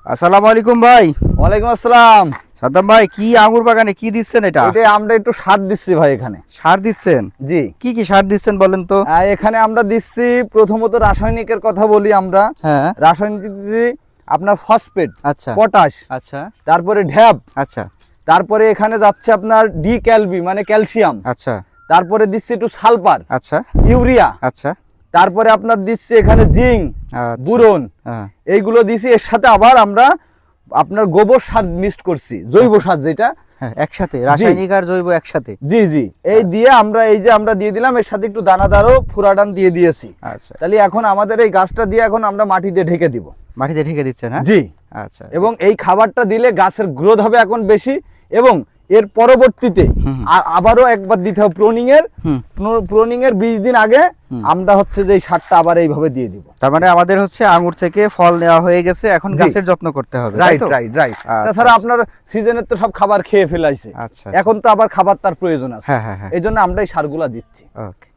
আসসালামু আলাইকুম ভাই। ওয়ালাইকুম আসসালাম। সাদ্দাম ভাই, কি আঙ্গুর বাগানে কি দিচ্ছেন? এটা আমরা একটু সার দিচ্ছি ভাই এখানে। সার দিচ্ছেন? জি। কি সার দিচ্ছেন বলেন তো? এখানে আমরা দিচ্ছি প্রথমত রাসায়নিকের কথা বলি আমরা। হ্যাঁ। রাসায়নিক দিচ্ছি আপনার ফসফেট, আচ্ছা, পটাশ, আচ্ছা, তারপরে ঢ্যাপ, আচ্ছা, তারপরে এখানে যাচ্ছে আপনার ডি ক্যালবি মানে ক্যালসিয়াম, আচ্ছা, তারপরে দিচ্ছি একটু সালফার, আচ্ছা, ইউরিয়া, আচ্ছা, তারপরে আপনার দিচ্ছি এখানে জিঙ্ক, আচ্ছা, বুরন, হ্যাঁ, এইগুলো দিছি। এর সাথে আবার আমরা আপনার গোবর সার মিক্সড করছি, জৈব সার যেটা। হ্যাঁ, একসাথে রাসায়নিক আর জৈব একসাথে। জি জি, এই দিয়ে আমরা দিয়ে দিলাম, এর সাথে একটু দানাদারও ফুরাডান দিয়ে দিয়েছি। আচ্ছা, তাহলে এখন আমাদের এই গাছটা দিয়ে এখন আমরা মাটি দিয়ে ঢেকে দিব। মাটিতে ঢেকে দিচ্ছেন? হ্যাঁ, জি। আচ্ছা। এবং এই খাবারটা দিলে গাছের গ্রোথ হবে এখন বেশি, এবং এর পরবর্তীতে আবারও একবার দিতে হবে প্রুনিং এর 20 দিন আগে আমরা হচ্ছে যে এই সারটা আবার এইভাবে দিয়ে দিব। তার মানে আমাদের হচ্ছে আঙ্গুর থেকে ফল নেওয়া হয়ে গেছে, এখন গাছের যত্ন করতে হবে। Right right right. তাছাড়া আপনার সিজনের তো সব খাবার খেয়ে ফেলাইছে, আচ্ছা, এখন তো আবার খাবার তার প্রয়োজন আছে। হ্যাঁ হ্যাঁ হ্যাঁ, এই জন্য আমরা এই সারগুলা দিচ্ছি। ওকে।